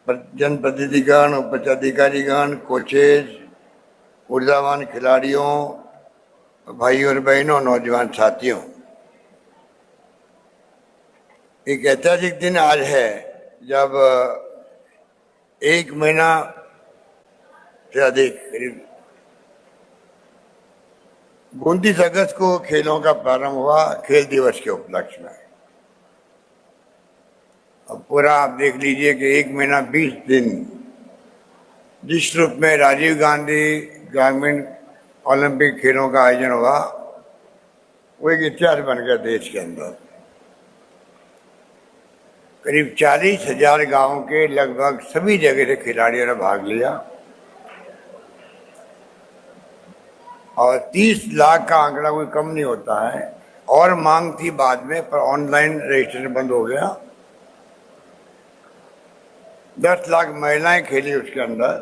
जनप्रतिनिधिगण, उपाध्याधिकारीगण, coaches, ऊर्जावान खिलाड़ियों, भाइयों और बहनों, नौजवान साथियों, एक ऐतिहासिक दिन आज है जब 1 महीना से अधिक, करीब 29 अगस्त को खेलों का प्रारंभ हुआ, खेल दिवस के उपलक्ष्य में। अब पूरा आप देख लीजिए कि 1 महीना 20 दिन जिस रूप में राजीव गांधी ग्रामीण ओलंपिक खेलों का आयोजन हुआ, वो एक इतिहास बन गया देश के अंदर। करीब 40,000 गांवों के लगभग सभी जगह से खिलाड़ियों ने भाग लिया और 30 लाख का आंकड़ा कोई कम नहीं होता है। और मांग थी बाद में, पर ऑनलाइन रजिस्ट्रेशन बंद हो गया। 10 लाख महिलाएं खेली उसके अंदर,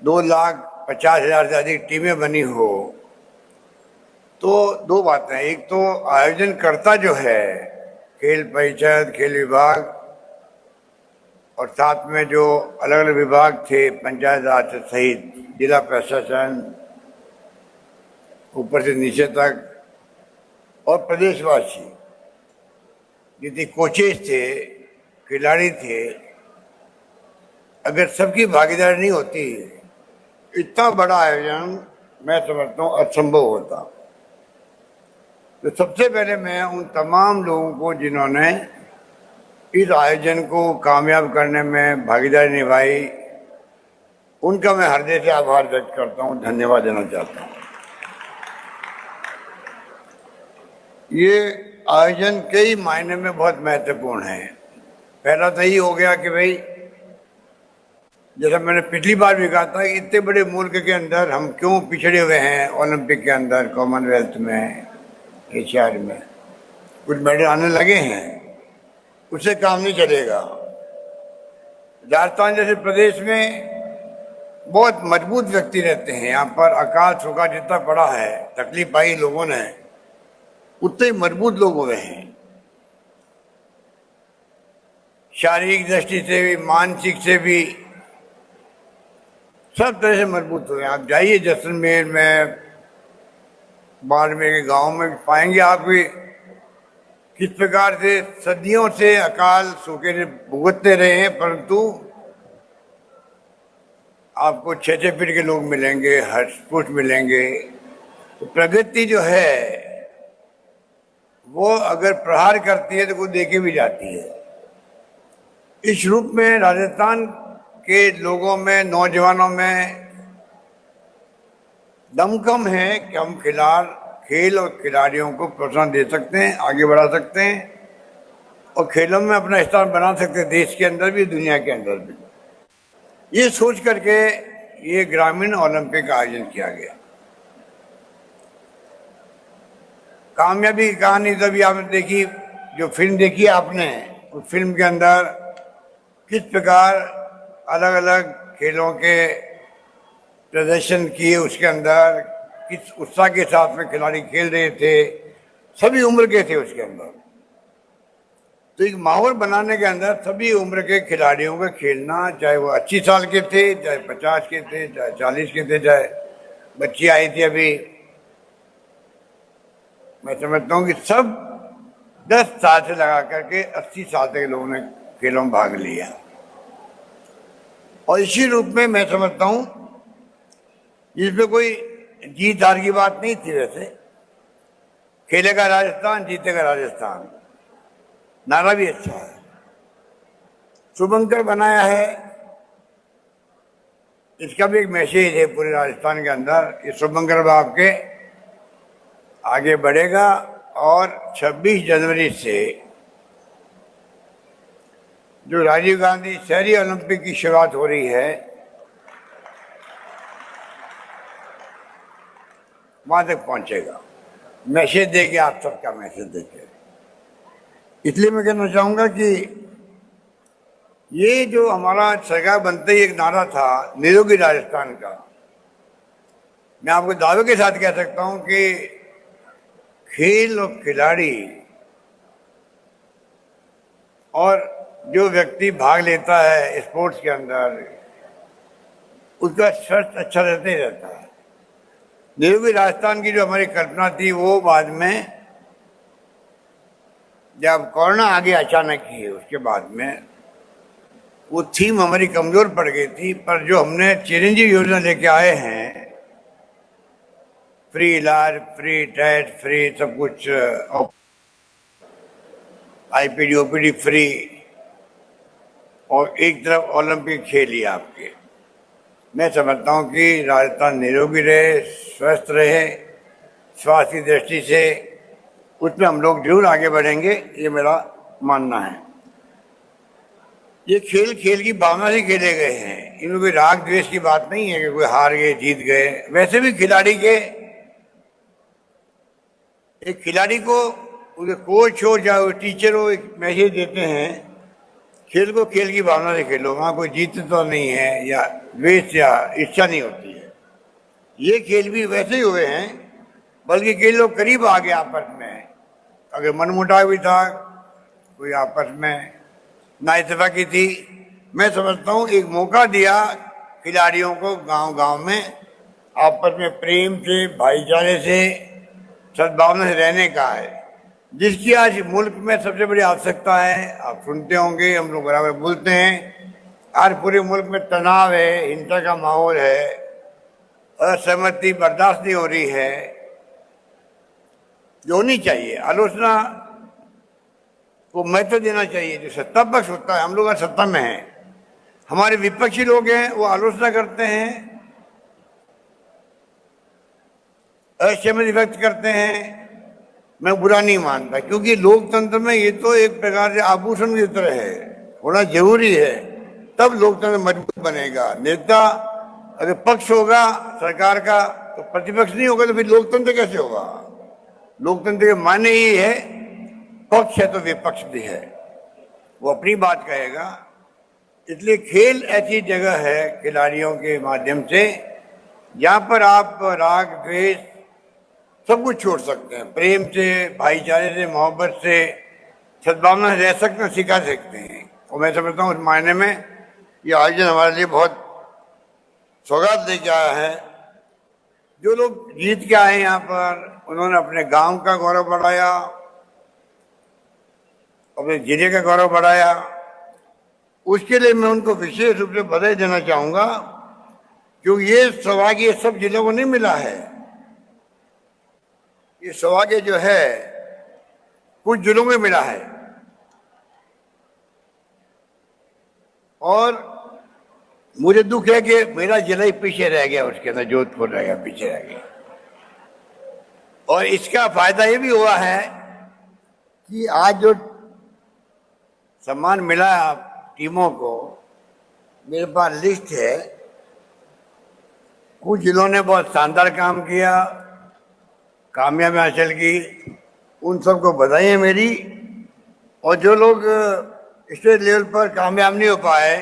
2,50,000 से अधिक टीमें बनी हो। तो दो बातें, एक तो आयोजन करता जो है खेल परिषद, खेल विभाग, और साथ में जो अलग अलग विभाग थे पंचायत राज से सहित, जिला प्रशासन, ऊपर से नीचे तक, और प्रदेशवासी जितने कोचेज थे, खिलाड़ी थे, अगर सबकी भागीदारी नहीं होती इतना बड़ा आयोजन मैं समझता हूँ असंभव होता। तो सबसे पहले मैं उन तमाम लोगों को जिन्होंने इस आयोजन को कामयाब करने में भागीदारी निभाई, उनका मैं हृदय से आभार व्यक्त करता हूँ, धन्यवाद देना चाहता हूँ। ये आयोजन कई मायने में बहुत महत्वपूर्ण है। पहला तो ये हो गया कि भाई, जैसा मैंने पिछली बार भी कहा था, इतने बड़े मुल्क के अंदर हम क्यों पिछड़े हुए हैं ओलंपिक के अंदर, कॉमनवेल्थ में, एशियाड में कुछ मेडल आने लगे हैं, उससे काम नहीं चलेगा। राजस्थान जैसे प्रदेश में बहुत मजबूत व्यक्ति रहते हैं। यहाँ पर अकाल सूखा जितना पड़ा है, तकलीफ पाई लोगों ने, उतने मजबूत लोग हुए हैं, शारीरिक दृष्टि से भी, मानसिक से भी, सब तरह से मजबूत हुए हैं। आप जाइए जैसलमेर में, बाड़मेर के गांव में पाएंगे आप भी किस प्रकार से सदियों से अकाल सूखे से भुगतते रहे हैं, परंतु आपको 6-6 फीट के लोग मिलेंगे, हष्ट-पुष्ट मिलेंगे। तो प्रगति जो है वो अगर प्रहार करती है तो वो देखे भी जाती है। इस रूप में राजस्थान के लोगों में, नौजवानों में दमखम है कि हम खेल और खिलाड़ियों को प्रोत्साहन दे सकते हैं, आगे बढ़ा सकते हैं और खेलों में अपना स्थान बना सकते हैं, देश के अंदर भी, दुनिया के अंदर भी। ये सोच करके ये ग्रामीण ओलंपिक का आयोजन किया गया। कामयाबी की कहानी तभी आपने देखी, जो फिल्म देखी आपने, उस फिल्म के अंदर किस प्रकार अलग अलग खेलों के प्रदर्शन किए, उसके अंदर किस उत्साह के साथ में खिलाड़ी खेल रहे थे, सभी उम्र के थे उसके अंदर। तो एक माहौल बनाने के अंदर सभी उम्र के खिलाड़ियों का खेलना, चाहे वो 80 साल के थे, चाहे 50 के थे, चाहे 40 के थे, चाहे बच्ची आई थी अभी, मैं समझता हूँ कि सब 10 साल से लगा करके 80 साल तक के लोगों ने खेलों में भाग लिया। और इसी रूप में मैं समझता हूँ इसमें कोई जीत हार की बात नहीं थी। वैसे खेलेगा राजस्थान, जीतेगा राजस्थान, नारा भी अच्छा है, शुभंकर बनाया है, इसका भी एक मैसेज है पूरे राजस्थान के अंदर। ये शुभंकर बाब के आगे बढ़ेगा और 26 जनवरी से जो राजीव गांधी शहरी ओलंपिक की शुरुआत हो रही है, वहां तक पहुंचेगा। मैसेज देके, आप सबका मैसेज देके। इसलिए मैं कहना चाहूंगा कि ये जो हमारा सरकार बनते ही एक नारा था निरोगी राजस्थान का, मैं आपको दावे के साथ कह सकता हूं कि खेल और खिलाड़ी और जो व्यक्ति भाग लेता है स्पोर्ट्स के अंदर उसका स्वास्थ्य अच्छा रहता ही रहता है। निरोगी राजस्थान की जो हमारी कल्पना थी वो बाद में जब कोरोना आ गया अचानक ही, उसके बाद में वो थीम हमारी कमजोर पड़ गई थी। पर जो हमने चिरंजीव योजना लेके आए हैं, फ्री इलाज, फ्री टेस्ट, फ्री सब कुछ, आईपीडी ओपीडी फ्री, और एक तरफ ओलंपिक खेल ही आपके। मैं समझता हूँ कि राजस्थान निरोगी रहे, स्वस्थ रहे, स्वास्थ्य की दृष्टि से उसमें हम लोग जरूर आगे बढ़ेंगे, ये मेरा मानना है। ये खेल खेल की भावना से खेले गए हैं, इनमें कोई राग द्वेष की बात नहीं है कि कोई हार गए जीत गए। वैसे भी खिलाड़ी के, एक खिलाड़ी को उसके कोच हो चाहे टीचर हो एक मैसेज देते हैं, खेल को खेल की भावना से खेलो, वहां कोई जीत तो नहीं है या द्वेष या इच्छा नहीं होती है। ये खेल भी वैसे ही हुए हैं, बल्कि कई लोग करीब आ गए आपस में। अगर मनमुटाव भी था, कोई आपस में नाइतफाकी थी, मैं समझता हूँ एक मौका दिया खिलाड़ियों को गांव गांव में आपस में प्रेम से, भाईचारे से, सद्भावना से रहने का है, जिसकी आज मुल्क में सबसे बड़ी आवश्यकता है। आप सुनते होंगे, हम लोग बराबर बोलते हैं, आज पूरे मुल्क में तनाव है, हिंसा का माहौल है, असहमति बर्दाश्त नहीं हो रही है, जो होनी चाहिए। आलोचना को महत्व देना चाहिए। जो सत्ता पक्ष होता है, हम लोग आज सत्ता में हैं, हमारे विपक्षी लोग हैं वो आलोचना करते हैं, असहमति व्यक्त करते हैं, मैं बुरा नहीं मानता, क्योंकि लोकतंत्र में ये तो एक प्रकार से आभूषण की तरह है, होना जरूरी है, तब लोकतंत्र मजबूत बनेगा। नेता अगर पक्ष होगा सरकार का तो प्रतिपक्ष नहीं होगा, तो फिर लोकतंत्र कैसे होगा? लोकतंत्र के माने ही है पक्ष है तो विपक्ष भी है, वो अपनी बात कहेगा। इसलिए खेल ऐसी जगह है खिलाड़ियों के माध्यम से जहां पर आप राग द्वेष सब कुछ छोड़ सकते हैं, प्रेम से, भाईचारे से, मोहब्बत से, सद्भावना से रह सकते हैं, सिखा सकते हैं। और मैं समझता हूँ उस मायने में ये आयोजन हमारे लिए बहुत सौगात लेके आया है। जो लोग जीत के आए यहाँ पर, उन्होंने अपने गांव का गौरव बढ़ाया, अपने जिले का गौरव बढ़ाया, उसके लिए मैं उनको विशेष रूप से बधाई देना चाहूंगा, क्योंकि ये सौभाग्य सब जिलों को नहीं मिला है। ये सौभाग्य जो है कुछ जिलों में मिला है, और मुझे दुख है कि मेरा जिला ही पीछे रह गया, उसके अंदर जोधपुर रह गया, पीछे रह गया। और इसका फायदा ये भी हुआ है कि आज जो सम्मान मिला टीमों को, मेरे पास लिस्ट है, कुछ जिलों ने बहुत शानदार काम किया, कामयाबी हासिल की, उन सबको बधाई है मेरी। और जो लोग स्टेट लेवल पर कामयाब नहीं हो पाए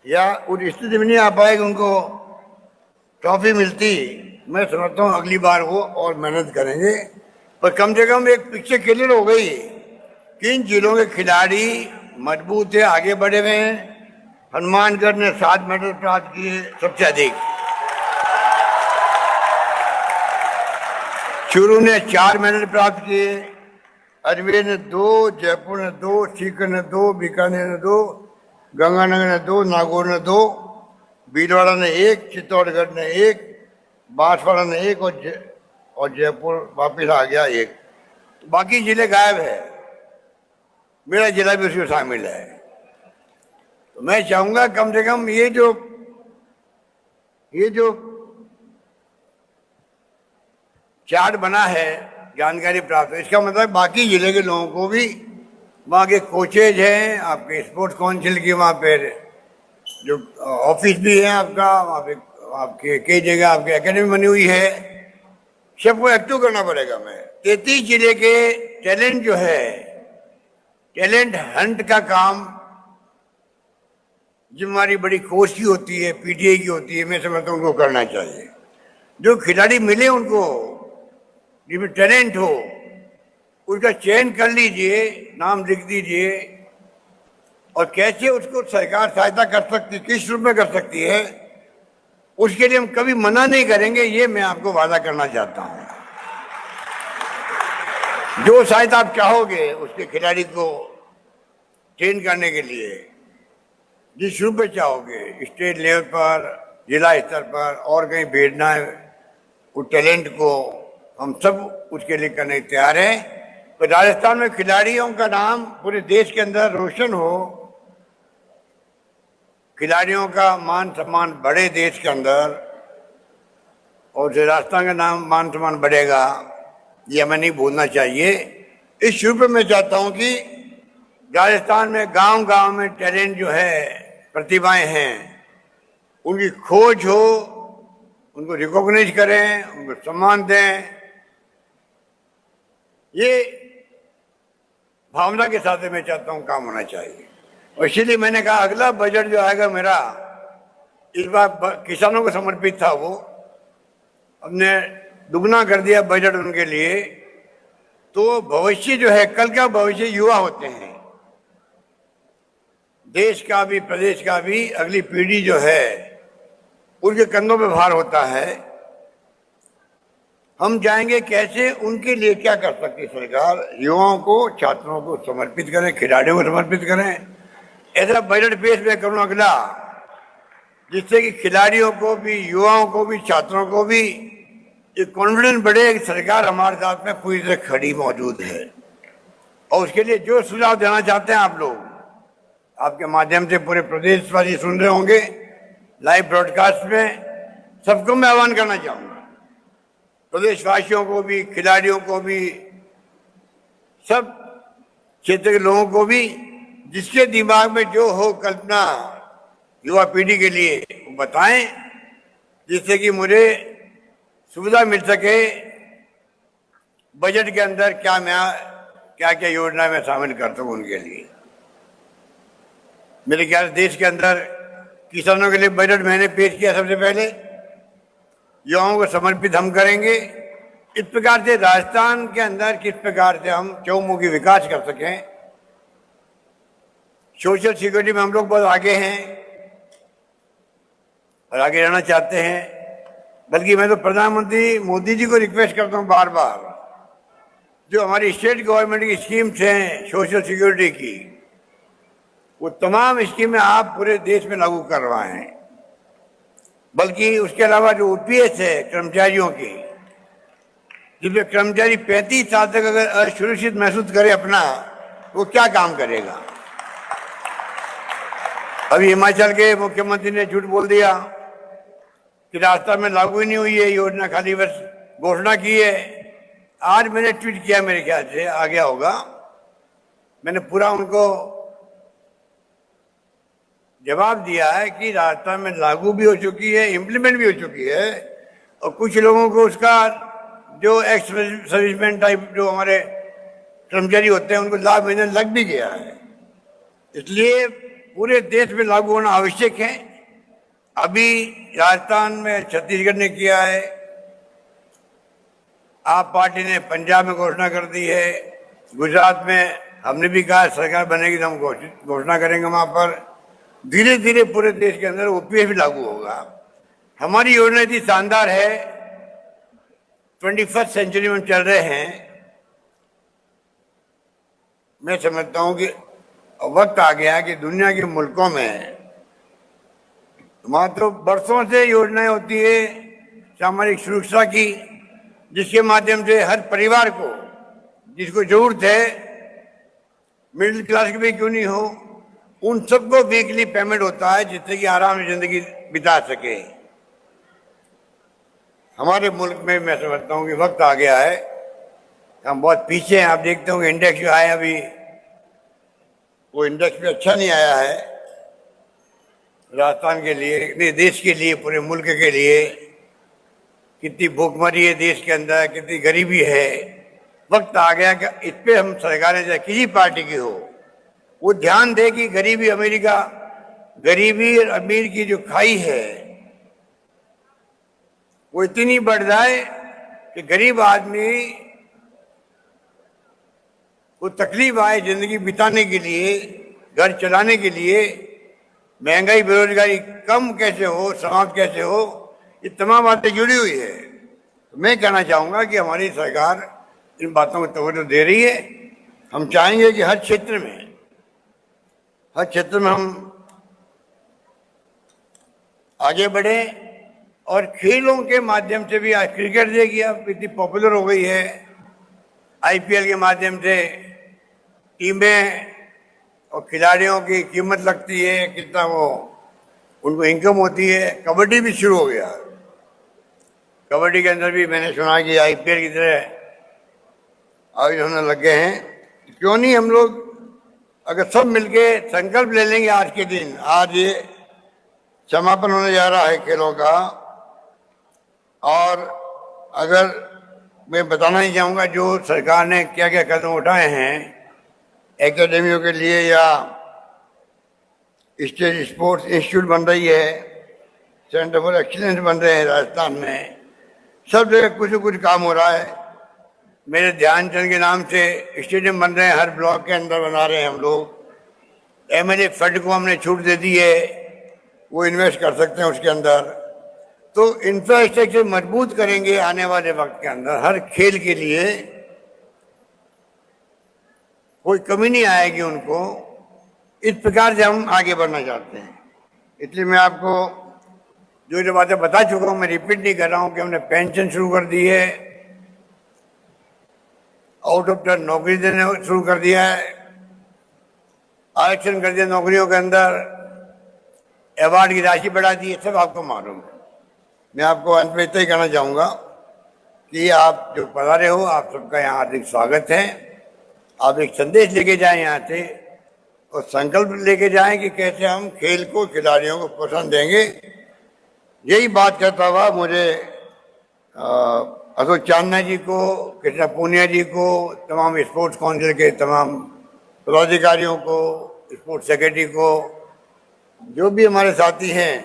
या उस स्थिति में नहीं आ पाए कि उनको ट्रॉफी मिलती, मैं समझता हूँ अगली बार वो और मेहनत करेंगे। पर कम से कम एक पिक्चर क्लियर हो गई, किन जिलों के खिलाड़ी मजबूत है, आगे बढ़े हुए हैं। हनुमानगढ़ ने 7 मेडल प्राप्त किए, सबसे अधिक। चूरू ने 4 मेडल प्राप्त किए, अजमेर ने 2, जयपुर ने 2, सीकर ने 2, बीकानेर ने 2, गंगानगर ने 2, नागौर ने 2, भीलवाड़ा ने 1, चित्तौड़गढ़ ने 1, बांसवाड़ा ने 1 और जयपुर वापिस आ गया 1। तो बाकी जिले गायब है, मेरा जिला भी उसमें शामिल है। तो मैं चाहूंगा कम से कम ये जो चार्ट बना है, जानकारी प्राप्त है, इसका मतलब बाकी जिले के लोगों को भी, वहाँ के कोचेज हैं, आपके स्पोर्ट्स काउंसिल की वहाँ पे जो ऑफिस भी है आपका, वहाँ पे आपके कई जगह आपकी एकेडमी बनी हुई है, सबको एक्टिव करना पड़ेगा। मैं 33 जिले के टैलेंट जो है, टैलेंट हंट का काम जिम्मेदारी बड़ी कोच की होती है, पीटीए की होती है, मैं समझता हूँ उनको करना चाहिए। जो खिलाड़ी मिले उनको जिसमें टैलेंट हो, उसका चयन कर लीजिए, नाम लिख दीजिए, और कैसे उसको सरकार सहायता कर सकती, किस रूप में कर सकती है, उसके लिए हम कभी मना नहीं करेंगे, ये मैं आपको वादा करना चाहता हूं। जो सहायता आप चाहोगे उसके खिलाड़ी को ट्रेन करने के लिए, जिस रूप में चाहोगे, स्टेट लेवल पर, जिला स्तर पर और कहीं भेजना है वो टैलेंट को, हम सब उसके लिए करने तैयार हैं। तो राजस्थान में खिलाड़ियों का नाम पूरे देश के अंदर रोशन हो, खिलाड़ियों का मान सम्मान बढ़े देश के अंदर, और राजस्थान का नाम मान सम्मान बढ़ेगा, ये हमें नहीं भूलना चाहिए। इस रूप में मैं चाहता हूं कि राजस्थान में गांव गांव में टैलेंट जो है, प्रतिभाएं हैं, उनकी खोज हो, उनको रिकॉग्नाइज करें, उनको सम्मान दें। ये भावना के साथ मैं चाहता हूं काम होना चाहिए। और इसीलिए मैंने कहा अगला बजट जो आएगा मेरा, इस बार किसानों को समर्पित था, वो हमने दुगना कर दिया बजट उनके लिए। तो भविष्य जो है, कल का भविष्य युवा होते हैं, देश का भी प्रदेश का भी अगली पीढ़ी जो है उनके कंधों पे भार होता है। हम जाएंगे कैसे, उनके लिए क्या कर सकती है सरकार, युवाओं को, छात्रों को समर्पित करें, खिलाड़ियों को समर्पित करें। ऐसा बजट पेश मैं करूं अगला, जिससे कि खिलाड़ियों को भी, युवाओं को भी, छात्रों को भी एक कॉन्फिडेंस बढ़े कि सरकार हमारे साथ में पूरी तरह खड़ी मौजूद है। और उसके लिए जो सुझाव देना चाहते हैं आप लोग, आपके माध्यम से पूरे प्रदेशवासी सुन रहे होंगे लाइव ब्रॉडकास्ट में, सबको मैं आह्वान करना चाहूंगा, प्रदेशवासियों को भी, खिलाड़ियों को भी, सब क्षेत्र के लोगों को भी, जिसके दिमाग में जो हो कल्पना युवा पीढ़ी के लिए, वो बताएं, जिससे कि मुझे सुविधा मिल सके बजट के अंदर क्या क्या योजना मैं शामिल कर सकूं उनके लिए। मेरे ख्याल देश के अंदर किसानों के लिए बजट मैंने पेश किया सबसे पहले, युवाओं को समर्पित हम करेंगे। इस प्रकार से राजस्थान के अंदर किस प्रकार से हम चहुमुखी विकास कर सकें। सोशल सिक्योरिटी में हम लोग बहुत आगे हैं और आगे रहना चाहते हैं। बल्कि मैं तो प्रधानमंत्री मोदी जी को रिक्वेस्ट करता हूं बार बार, जो हमारी स्टेट गवर्नमेंट की स्कीम्स हैं सोशल सिक्योरिटी की, वो तमाम स्कीमें आप पूरे देश में लागू करवाएं। बल्कि उसके अलावा जो ओपीएस है कर्मचारियों की, जिसमें कर्मचारी 35 साल तक अगर असुरक्षित महसूस करे अपना, वो क्या काम करेगा। अभी हिमाचल के मुख्यमंत्री ने झूठ बोल दिया कि राजस्थान में लागू ही नहीं हुई है योजना, खाली बस घोषणा की है। आज मैंने ट्वीट किया, मेरे ख्याल से आ गया होगा, मैंने पूरा उनको जवाब दिया है कि राजस्थान में लागू भी हो चुकी है, इम्प्लीमेंट भी हो चुकी है, और कुछ लोगों को उसका जो एक्स सर्विसमैन टाइप जो हमारे कर्मचारी होते हैं उनको लाभ मिलने लग भी गया है। इसलिए पूरे देश में लागू होना आवश्यक है। अभी राजस्थान में छत्तीसगढ़ ने किया है, आप पार्टी ने पंजाब में घोषणा कर दी है, गुजरात में हमने भी कहा सरकार बनेगी तो हम घोषणा करेंगे वहां पर। धीरे धीरे पूरे देश के अंदर ओपीएस भी लागू होगा। हमारी योजना इतनी शानदार है, 21st सेंचुरी में चल रहे हैं। मैं समझता हूं कि वक्त आ गया कि दुनिया के मुल्कों में मात्र बरसों से योजनाएं होती है सामाजिक सुरक्षा की, जिसके माध्यम से हर परिवार को जिसको जरूरत है, मिडिल क्लास की भी क्यों नहीं हो, उन सबको वीकली पेमेंट होता है, जिससे कि आराम से जिंदगी बिता सके। हमारे मुल्क में मैं समझता हूँ कि वक्त आ गया है, हम बहुत पीछे हैं। आप देखते होंगे इंडेक्स जो आया अभी, वो इंडेक्स भी अच्छा नहीं आया है राजस्थान के लिए, नहीं देश के लिए, पूरे मुल्क के लिए। कितनी भूखमरी है देश के अंदर, कितनी गरीबी है। वक्त आ गया कि इस पे हम सरकारें चाहे किसी पार्टी की हो, वो ध्यान दे कि गरीबी अमेरिका, गरीबी और अमीर की जो खाई है वो इतनी बढ़ जाए कि गरीब आदमी को तकलीफ आए जिंदगी बिताने के लिए, घर चलाने के लिए महंगाई बेरोजगारी कम कैसे हो, समाप्त कैसे हो, ये तमाम बातें जुड़ी हुई है। तो मैं कहना चाहूँगा कि हमारी सरकार इन बातों को तवज्जो दे रही है। हम चाहेंगे कि हर क्षेत्र में हम आगे बढ़े और खेलों के माध्यम से भी। आज क्रिकेट देखिए अब इतनी पॉपुलर हो गई है, आईपीएल के माध्यम से टीमें और खिलाड़ियों की कीमत लगती है, कितना वो उनको इनकम होती है। कबड्डी भी शुरू हो गया, कबड्डी के अंदर भी मैंने सुना कि आईपीएल की तरह आयोजन होने लग गए हैं। क्यों नहीं हम लोग अगर सब मिलके संकल्प ले लेंगे आज के दिन, आज ये समापन होने जा रहा है खेलों का, और अगर मैं बताना ही चाहूँगा जो सरकार ने क्या क्या कदम उठाए हैं एकेडमियों के लिए, या स्टेट स्पोर्ट्स इंस्टीट्यूट बन रही है, सेंटर फॉर एक्सीलेंस बन रहे हैं राजस्थान में, सब जगह कुछ न कुछ काम हो रहा है। मेरे ध्यानचंद के नाम से स्टेडियम बन रहे हैं, हर ब्लॉक के अंदर बना रहे हैं हम लोग। एमएलए फंड को हमने छूट दे दी है, वो इन्वेस्ट कर सकते हैं उसके अंदर। तो इंफ्रास्ट्रक्चर मजबूत करेंगे आने वाले वक्त के अंदर, हर खेल के लिए कोई कमी नहीं आएगी उनको। इस प्रकार से हम आगे बढ़ना चाहते हैं। इसलिए मैं आपको जो बातें बता चुका हूँ, मैं रिपीट नहीं कर रहा हूँ कि हमने पेंशन शुरू कर दी है, आउट ऑफ टर्न नौकरी देने शुरू कर दिया है, आरक्षण कर दिया नौकरियों के अंदर, अवार्ड की राशि बढ़ा दी है, सब आपको मालूम है। मैं आपको अंत में इतना ही कहना चाहूँगा कि आप जो पधारे हो, आप सबका यहाँ हार्दिक स्वागत है। आप एक संदेश लेके जाएं यहाँ से और संकल्प लेके जाएं कि कैसे हम खेल को, खिलाड़ियों को प्रोत्साहन देंगे। यही बात कहता हुआ मुझे अशोक चांदना जी को, कृष्णा पूनिया जी को, तमाम स्पोर्ट्स काउंसिल के तमाम पदाधिकारियों को, स्पोर्ट्स सेक्रेटरी को, जो भी हमारे साथी हैं,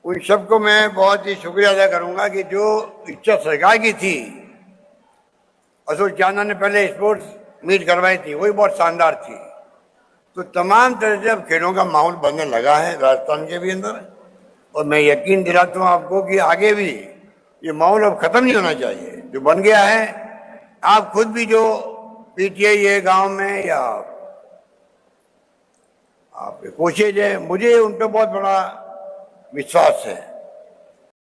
उन सबको मैं बहुत ही शुक्रिया अदा करूंगा कि जो इच्छा सरकार की थी, अशोक चांदना ने पहले स्पोर्ट्स मीट करवाई थी, वही बहुत शानदार थी। तो तमाम तरह से अब खेलों का माहौल बनने लगा है राजस्थान के भी अंदर, और मैं यकीन दिलाता हूँ आपको कि आगे भी ये माहौल अब खत्म नहीं होना चाहिए जो बन गया है। आप खुद भी जो पीटीआई है गांव में, या आप कोचेज है, मुझे उन पर बहुत बड़ा विश्वास है